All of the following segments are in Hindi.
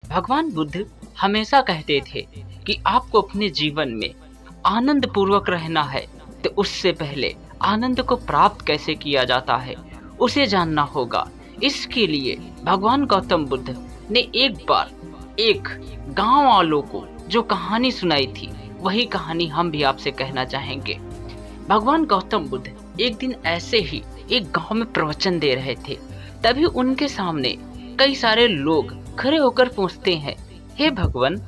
भगवान बुद्ध हमेशा कहते थे कि आपको अपने जीवन में आनंद पूर्वक रहना है, तो उससे पहले आनंद को प्राप्त कैसे किया जाता है उसे जानना होगा। इसके लिए भगवान गौतम बुद्ध ने एक बार एक गांव वालों को जो कहानी सुनाई थी, वही कहानी हम भी आपसे कहना चाहेंगे। भगवान गौतम बुद्ध एक दिन ऐसे ही एक गांव में प्रवचन दे रहे थे, तभी उनके सामने कई सारे लोग खड़े होकर पूछते हैं, हे भगवान,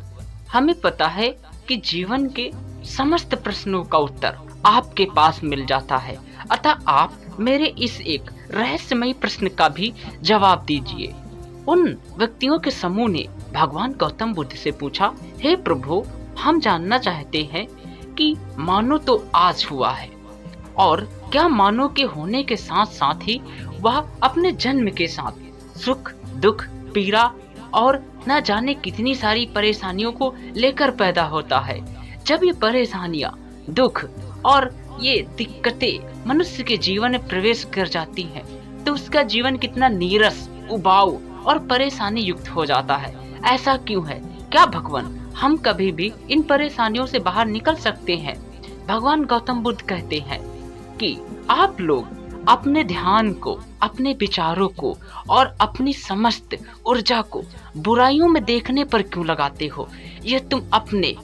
हमें पता है कि जीवन के समस्त प्रश्नों का उत्तर आपके पास मिल जाता है, अतः आप मेरे इस एक रहस्यमयी प्रश्न का भी जवाब दीजिए। उन व्यक्तियों के समूह ने भगवान गौतम बुद्ध से पूछा, हे प्रभु, हम जानना चाहते हैं कि मानो तो आज हुआ है, और क्या मानो के होने के साथ साथ ही वह अपने जन्म के साथ सुख, दुख, पीड़ा और न जाने कितनी सारी परेशानियों को लेकर पैदा होता है। जब ये परेशानियां, दुख और ये दिक्कतें मनुष्य के जीवन में प्रवेश कर जाती हैं, तो उसका जीवन कितना नीरस, उबाऊ और परेशानी युक्त हो जाता है। ऐसा क्यों है? क्या भगवान हम कभी भी इन परेशानियों से बाहर निकल सकते हैं? भगवान गौतम बुद्ध कहते हैं कि आप लोग अपने ध्यान को, अपने विचारों को और अपनी समस्त ऊर्जा को बुराइयों में देखने पर क्यों लगाते हो? ये तुम अपने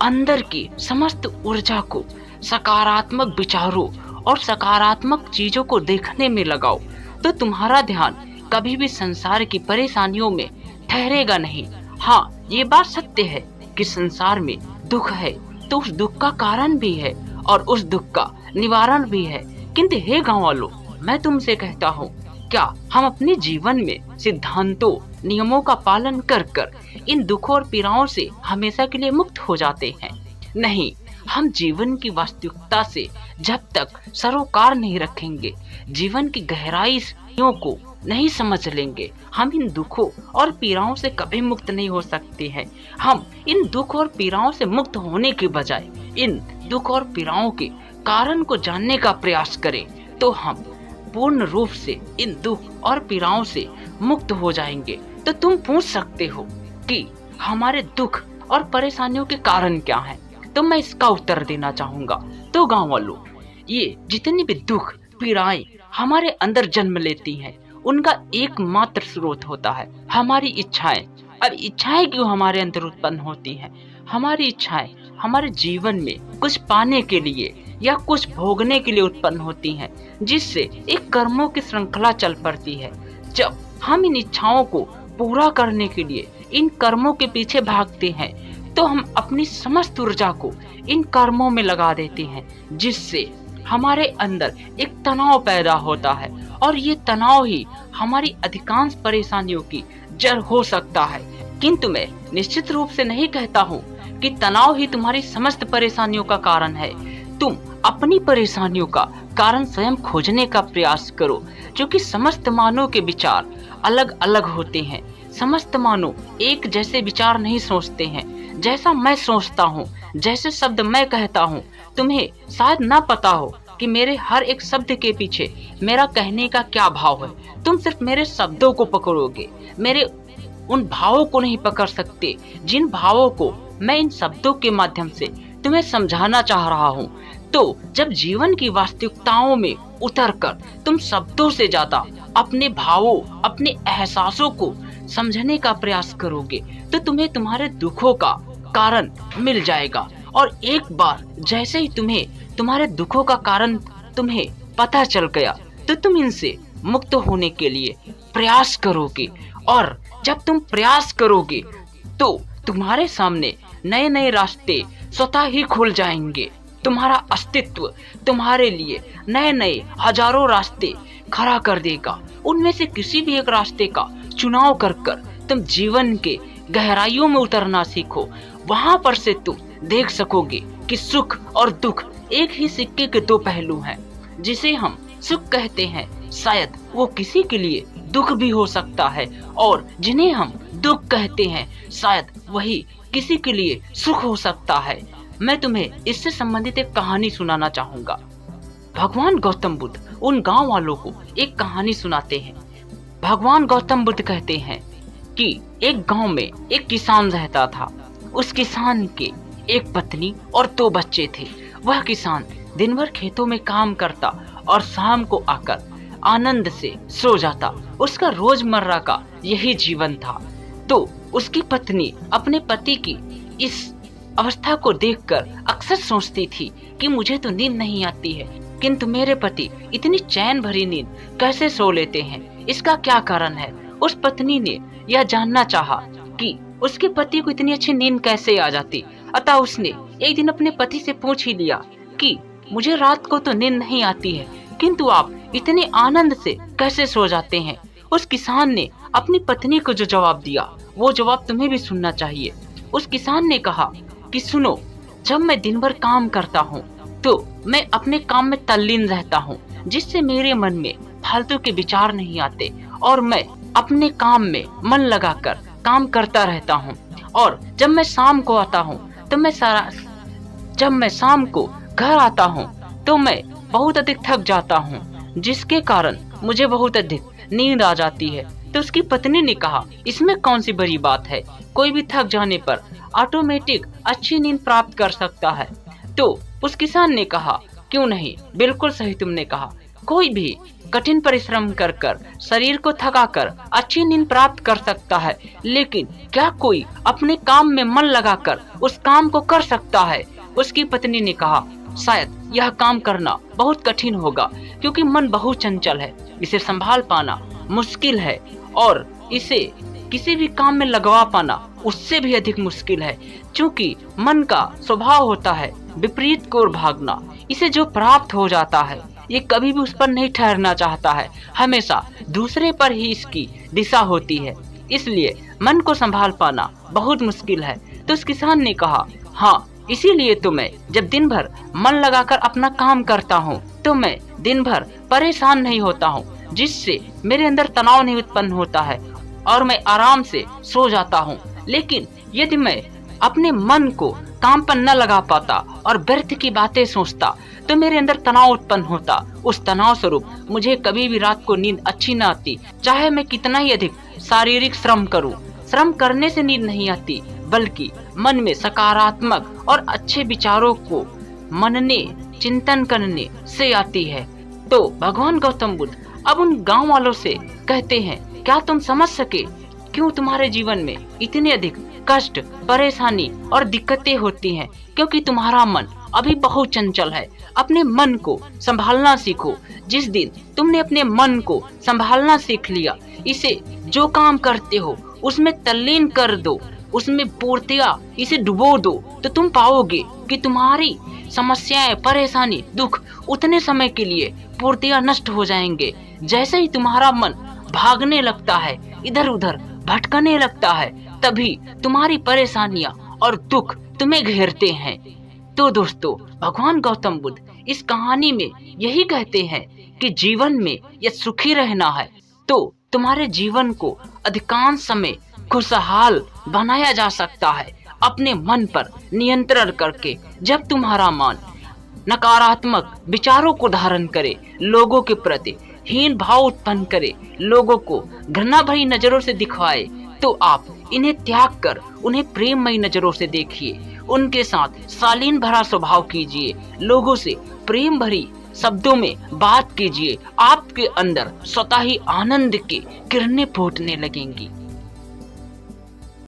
अंदर की समस्त ऊर्जा को सकारात्मक विचारों और सकारात्मक चीजों को देखने में लगाओ, तो तुम्हारा ध्यान कभी भी संसार की परेशानियों में ठहरेगा नहीं। हाँ, ये बात सत्य है कि संसार में दुख है, तो उस दुख का कारण भी है और उस दुख का निवारण भी है। किंतु हे गांव वालों, मैं तुमसे कहता हूँ, क्या हम अपने जीवन में सिद्धांतों, नियमों का पालन कर कर इन दुखों और पीड़ाओं से हमेशा के लिए मुक्त हो जाते हैं? नहीं, हम जीवन की वास्तविकता से जब तक सरोकार नहीं रखेंगे, जीवन की गहराई को नहीं समझ लेंगे, हम इन दुखों और पीड़ाओं से कभी मुक्त नहीं हो सकते हैं। हम इन दुख और पीड़ाओं से मुक्त होने के बजाय इन दुख और पीड़ाओं के कारण को जानने का प्रयास करें, तो हम पूर्ण रूप से इन दुख और पीड़ाओं से मुक्त हो जाएंगे। तो तुम पूछ सकते हो कि हमारे दुख और परेशानियों के कारण क्या हैं? तो मैं इसका उत्तर देना चाहूंगा। तो गांव वालों, ये जितनी भी दुख, पीड़ाएं हमारे अंदर जन्म लेती हैं, उनका एकमात्र स्रोत होता है हमारी इच्छाएं। अब इच्छाएं क्यों हमारे अंदर उत्पन्न होती हैं? हमारी इच्छाएं हमारे जीवन में कुछ पाने के लिए या कुछ भोगने के लिए उत्पन्न होती हैं, जिससे एक कर्मों की श्रृंखला चल पड़ती है। जब हम इन इच्छाओं को पूरा करने के लिए इन कर्मों के पीछे भागते हैं, तो हम अपनी समस्त ऊर्जा को इन कर्मों में लगा देते हैं, जिससे हमारे अंदर एक तनाव पैदा होता है, और ये तनाव ही हमारी अधिकांश परेशानियों की जड़ हो सकता है। किंतु मैं निश्चित रूप से नहीं कहता हूँ कि तनाव ही तुम्हारी समस्त परेशानियों का कारण है। तुम अपनी परेशानियों का कारण स्वयं खोजने का प्रयास करो, क्योंकि समस्त मानव के विचार अलग अलग होते हैं। समस्त मानव एक जैसे विचार नहीं सोचते हैं। जैसा मैं सोचता हूँ, जैसे शब्द मैं कहता हूँ, तुम्हें शायद ना पता हो कि मेरे हर एक शब्द के पीछे मेरा कहने का क्या भाव है। तुम सिर्फ मेरे शब्दों को पकड़ोगे, मेरे उन भावों को नहीं पकड़ सकते, जिन भावों को मैं इन शब्दों के माध्यम से तुम्हें समझाना चाह रहा हूँ। तो जब जीवन की वास्तविकताओं में उतरकर तुम शब्दों से ज्यादा अपने भावों, अपने एहसासों को समझने का प्रयास करोगे, तो तुम्हें तुम्हारे दुखों का कारण मिल जाएगा। और एक बार जैसे ही तुम्हें तुम्हारे दुखों का कारण तुम्हें पता चल गया, तो तुम इनसे मुक्त होने के लिए प्रयास करोगे। और जब तुम प्रयास करोगे, तो तुम्हारे सामने नए नए रास्ते स्वतः ही खुल जाएंगे। तुम्हारा अस्तित्व तुम्हारे लिए नए नए हजारों रास्ते खड़ा कर देगा। उनमें से किसी भी एक रास्ते का चुनाव कर तुम जीवन के गहराइयों में उतरना सीखो। वहां पर से तुम देख सकोगे कि सुख और दुख एक ही सिक्के के दो पहलू हैं। जिसे हम सुख कहते हैं, शायद वो किसी के लिए दुख भी हो सकता है, और जिन्हें हम दुख कहते हैं, शायद वही किसी के लिए सुख हो सकता है। मैं तुम्हें इससे संबंधित एक कहानी सुनाना चाहूंगा। भगवान गौतम बुद्ध उन गांव वालों को एक कहानी सुनाते हैं। भगवान गौतम बुद्ध कहते हैं कि एक गांव में एक किसान रहता था। उस किसान के एक पत्नी और 2 बच्चे थे। वह किसान दिन भर खेतों में काम करता और शाम को आकर आनंद से सो जाता। उसका रोजमर्रा का यही जीवन था। तो उसकी पत्नी अपने पति की इस अवस्था को देखकर अक्सर सोचती थी कि मुझे तो नींद नहीं आती है, किंतु मेरे पति इतनी चैन भरी नींद कैसे सो लेते हैं, इसका क्या कारण है। उस पत्नी ने यह जानना चाहा कि उसके पति को इतनी अच्छी नींद कैसे आ जाती। अतः उसने एक दिन अपने पति से पूछ ही लिया कि मुझे रात को तो नींद नहीं आती है, किंतु आप इतने आनंद से कैसे सो जाते हैं। उस किसान ने अपनी पत्नी को जो जवाब दिया वो जवाब तुम्हें भी सुनना चाहिए। उस किसान ने कहा कि सुनो, जब मैं दिन भर काम करता हूँ तो मैं अपने काम में तल्लीन रहता हूँ, जिससे मेरे मन में फालतू के विचार नहीं आते और मैं अपने काम में मन लगाकर काम करता रहता हूँ। और जब मैं शाम को आता हूँ जब मैं शाम को घर आता हूँ तो मैं बहुत अधिक थक जाता हूँ, जिसके कारण मुझे बहुत अधिक नींद आ जाती है। तो उसकी पत्नी ने कहा इसमें कौन सी बड़ी बात है, कोई भी थक जाने पर ऑटोमेटिक अच्छी नींद प्राप्त कर सकता है। तो उस किसान ने कहा क्यों नहीं, बिल्कुल सही तुमने कहा, कोई भी कठिन परिश्रम कर कर शरीर को थकाकर अच्छी नींद प्राप्त कर सकता है, लेकिन क्या कोई अपने काम में मन लगाकर उस काम को कर सकता है। उसकी पत्नी ने कहा शायद यह काम करना बहुत कठिन होगा, क्योंकि मन बहुत चंचल है, इसे संभाल पाना मुश्किल है और इसे किसी भी काम में लगवा पाना उससे भी अधिक मुश्किल है, क्योंकि मन का स्वभाव होता है विपरीत की ओर भागना। इसे जो प्राप्त हो जाता है ये कभी भी उस पर नहीं ठहरना चाहता है, हमेशा दूसरे पर ही इसकी दिशा होती है, इसलिए मन को संभाल पाना बहुत मुश्किल है। तो उस किसान ने कहा हाँ, इसीलिए तो मैं जब दिन भर मन लगाकर अपना काम करता हूँ तो मैं दिन भर परेशान नहीं होता हूँ, जिससे मेरे अंदर तनाव नहीं उत्पन्न होता है और मैं आराम से सो जाता हूँ। लेकिन यदि मैं अपने मन को काम पर न लगा पाता और व्यर्थ की बातें सोचता तो मेरे अंदर तनाव उत्पन्न होता। उस तनाव स्वरूप मुझे कभी भी रात को नींद अच्छी न आती, चाहे मैं कितना ही अधिक शारीरिक श्रम करूं। श्रम करने से नींद नहीं आती, बल्कि मन में सकारात्मक और अच्छे विचारों को मनने चिंतन करने से आती है। तो भगवान गौतम बुद्ध अब उन गांव वालों से कहते हैं क्या तुम समझ सके क्यों तुम्हारे जीवन में इतने अधिक कष्ट, परेशानी और दिक्कतें होती हैं, क्योंकि तुम्हारा मन अभी बहुत चंचल है। अपने मन को संभालना सीखो। जिस दिन तुमने अपने मन को संभालना सीख लिया, इसे जो काम करते हो उसमें तल्लीन कर दो, उसमें पूर्तिया इसे डुबो दो, तो तुम पाओगे कि तुम्हारी समस्याएं, परेशानी, दुख उतने समय के लिए पूर्तिया नष्ट हो जाएंगे। जैसे ही तुम्हारा मन भागने लगता है, इधर उधर भटकने लगता है, तभी तुम्हारी परेशानियां और दुख तुम्हें घेरते हैं। तो दोस्तों, भगवान गौतम बुद्ध इस कहानी में यही कहते हैं कि जीवन में यदि सुखी रहना है तो तुम्हारे जीवन को अधिकांश समय खुशहाल बनाया जा सकता है अपने मन पर नियंत्रण करके। जब तुम्हारा मन नकारात्मक विचारों को धारण करे, लोगों के प्रति हीन भाव उत्पन्न करे, लोगों को घृणा भरी नजरों से दिखाए, तो आप इन्हें त्याग कर उन्हें प्रेममयी नजरों से देखिए। उनके साथ शालीन भरा स्वभाव कीजिए, लोगों से प्रेम भरी शब्दों में बात कीजिए। आपके अंदर स्वतः ही आनंद की किरणें फूटने लगेंगी।